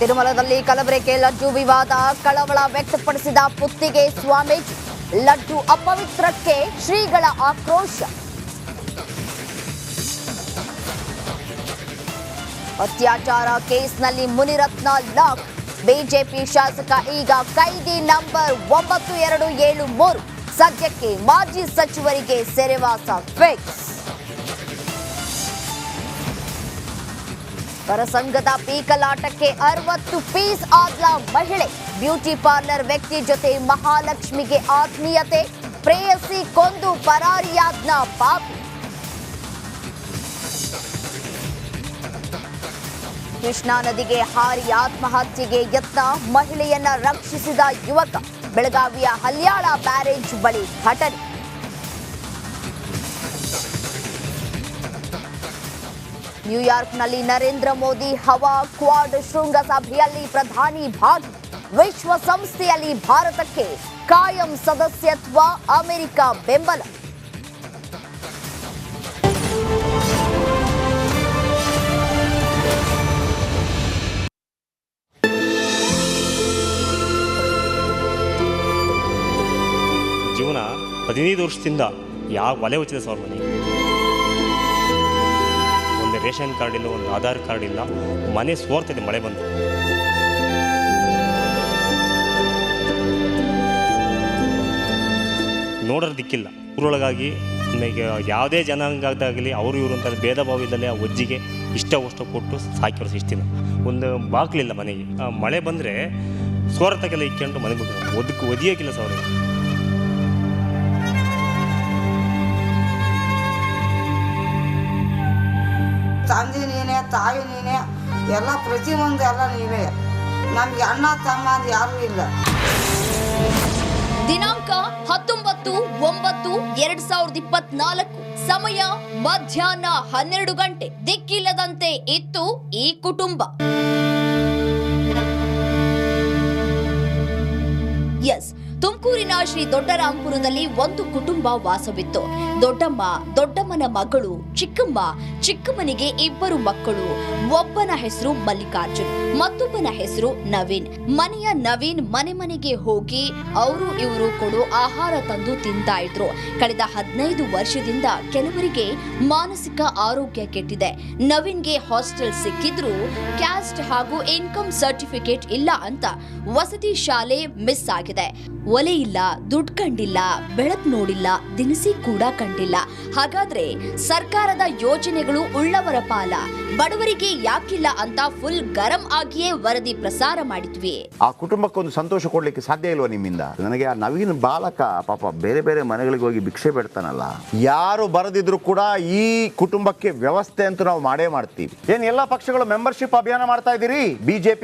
ತಿರುಮಲದಲ್ಲಿ ಕಲಬೆರಕೆ ಲಡ್ಡು ವಿವಾದ, ಕಳವಳ ವ್ಯಕ್ತಪಡಿಸಿದ ಪುತ್ತಿಗೆ ಸ್ವಾಮೀಜಿ. ಲಡ್ಡು ಅಪವಿತ್ರಕ್ಕೆ ಶ್ರೀಗಳ ಆಕ್ರೋಶ. ಅತ್ಯಾಚಾರ ಕೇಸ್ನಲ್ಲಿ ಮುನಿರತ್ನ ಲಾಕ್. ಬಿಜೆಪಿ ಶಾಸಕ ಈಗ ಕೈದಿ ನಂಬರ್ 9273. ಸದ್ಯಕ್ಕೆ ಮಾಜಿ ಸಚಿವರಿಗೆ ಸೆರೆವಾಸ ಫಿಕ್ಸ್. ಪರಸಂಗದ ಪೀಕಲಾಟಕ್ಕೆ 60 ಪೀಸ್ ಆದ್ಲ ಮಹಿಳೆ. ಬ್ಯೂಟಿ ಪಾರ್ಲರ್ ವ್ಯಕ್ತಿ ಜೊತೆ ಮಹಾಲಕ್ಷ್ಮಿಗೆ ಆತ್ಮೀಯತೆ. ಪ್ರೇಯಸಿ ಕೊಂದು ಪರಾರಿಯಾದ್ನ ಪಾಪಿ. ಕೃಷ್ಣಾ ನದಿಗೆ ಹಾರಿ ಆತ್ಮಹತ್ಯೆಗೆ ಯತ್ನ. ಮಹಿಳೆಯನ್ನ ರಕ್ಷಿಸಿದ ಯುವಕ. ಬೆಳಗಾವಿಯ ಹಲ್ಯಾಳ ಬ್ಯಾರೇಜ್ ಬಳಿ ಘಟನೆ. ನ್ಯೂಯಾರ್ಕ್ನಲ್ಲಿ ನರೇಂದ್ರ ಮೋದಿ ಹವಾ. ಕ್ವಾಡ್ ಶೃಂಗಸಭೆಯಲ್ಲಿ ಪ್ರಧಾನಿ ಭಾಗಿ. ವಿಶ್ವಸಂಸ್ಥೆಯಲ್ಲಿ ಭಾರತಕ್ಕೆ ಕಾಯಂ ಸದಸ್ಯತ್ವ. ಅಮೆರಿಕ ಬೆಂಬಲ. ಜೀವನ 15 ವರ್ಷದಿಂದ ಯಾವ ಒಲೆ ಹೊಚ್ಚಿದೆ ಸರ್ ಮನೆ. ಒಂದು ರೇಷನ್ ಕಾರ್ಡ್ ಇಲ್ಲ, ಒಂದು ಆಧಾರ್ ಕಾರ್ಡ್ ಇಲ್ಲ. ಮನೆ ಸೋರ್ತಿದೆ ಮಳೆ ಬಂದು. ನೋಡೋರು ದಿಕ್ಕಿಲ್ಲ. ಊರೊಳಗಾಗಿ ನಮಗೆ ಯಾವುದೇ ಜನಾಂಗದಾಗಲಿ ಅವರು ಇವರು ಅಂತ ಭೇದ ಭಾವ ಇಲ್ಲದೆ ಆ ಒಜ್ಜಿಗೆ ಇಷ್ಟವಷ್ಟು ಕೊಟ್ಟು ಸಾಕಿರೋ ಶಿಸ್ತಿನ. ಒಂದು ಬಾಗಿಲಿಲ್ಲ ಮನೆಗೆ. ಮಳೆ ಬಂದರೆ ಸೋರತಕ್ಕೆಲ್ಲ ಇಕ್ಕೊಂಡು ಮನೆಗೆ ಒದಿಯೋಕ್ಕಿಲ್ಲ ಸರ್. ತಂದೆ ನೀನೇ, ತಾಯಿ ನೀನೇ, ಎಲ್ಲ ಪ್ರತಿಯೊಂದು ಎಲ್ಲ ನೀವೇ. ನಮ್ಗೆ ಅಣ್ಣ ತಮ್ಮ ಅಂತ ಯಾರೂ ಇಲ್ಲ. ದಿನಾಂಕ 19/9/2024. ಸಮಯ ಮಧ್ಯಾಹ್ನ 12 ಗಂಟೆ. ದಿಕ್ಕಿಲ್ಲದಂತೆ ಇತ್ತು ಈ ಕುಟುಂಬ. ಎಸ್, ತುಮಕೂರಿನ ಶ್ರೀ ದೊಡ್ಡರಾಂಪುರದಲ್ಲಿ ಒಂದು ಕುಟುಂಬ ವಾಸವಿತ್ತು. ದೊಡ್ಡಮ್ಮನ ಮಗಳು ಚಿಕ್ಕಮ್ಮ. ಚಿಕ್ಕಮ್ಮನಿಗೆ 2 ಮಕ್ಕಳು. ಒಬ್ಬನ ಹೆಸರು ಮಲ್ಲಿಕಾರ್ಜುನ್, ಮತ್ತೊಬ್ಬನ ಹೆಸರು ನವೀನ್. ಮನೆಯ ನವೀನ್ ಮನೆಗೆ ಹೋಗಿ ಅವರು ಇವರು ಕೊಡೋ ಆಹಾರ ತಂದು ತಿಂತಾ ಇದ್ರು. ಕಳೆದ 15 ವರ್ಷದಿಂದ ಕೆಲವರಿಗೆ ಮಾನಸಿಕ ಆರೋಗ್ಯ ಕೆಟ್ಟಿದೆ. ನವೀನ್ಗೆ ಹಾಸ್ಟೆಲ್ ಸಿಕ್ಕಿದ್ರು ಕ್ಯಾಸ್ಟ್ ಹಾಗೂ ಇನ್ಕಮ್ ಸರ್ಟಿಫಿಕೇಟ್ ಇಲ್ಲ ಅಂತ ವಸತಿ ಶಾಲೆ ಮಿಸ್ ಆಗಿದೆ. ಒಲೆ ಇಲ್ಲ, ದುಡ್ಡು ಕಂಡಿಲ್ಲ, ಬೆಳಕು ನೋಡಿಲ್ಲ, ದಿನಸಿ ಕೂಡ ಕಂಡಿಲ್ಲ. ಹಾಗಾದ್ರೆ ಸರ್ಕಾರದ ಯೋಜನೆಗಳು ಉಳ್ಳವರ ಪಾಲ, ಬಡವರಿಗೆ ಯಾಕಿಲ್ಲ ಅಂತ ಫುಲ್ ಗರಂ ಆಗಿಯೇ ವರದಿ ಪ್ರಸಾರ ಮಾಡಿದ್ವಿ. ಆ ಕುಟುಂಬಕ್ಕೊಂದು ಸಂತೋಷ ಕೊಡ್ಲಿಕ್ಕೆ ಸಾಧ್ಯ ಇಲ್ವಾ ನಿಮ್ಮಿಂದ? ನನಗೆ ಆ ನವೀನ್ ಬಾಲಕ ಪಾಪ ಬೇರೆ ಬೇರೆ ಮನೆಗಳಿಗೆ ಹೋಗಿ ಭಿಕ್ಷೆ ಬೇಡ್ತಾನಲ್ಲ. ಯಾರು ಬರದಿದ್ರು ಕೂಡ ಈ ಕುಟುಂಬಕ್ಕೆ ವ್ಯವಸ್ಥೆ ಅಂತೂ ನಾವು ಮಾಡೇ ಮಾಡ್ತೀವಿ. ಏನ್ ಎಲ್ಲಾ ಪಕ್ಷಗಳು ಮೆಂಬರ್ಶಿಪ್ ಅಭಿಯಾನ ಮಾಡ್ತಾ ಇದ್ದೀರಿ? ಬಿಜೆಪಿ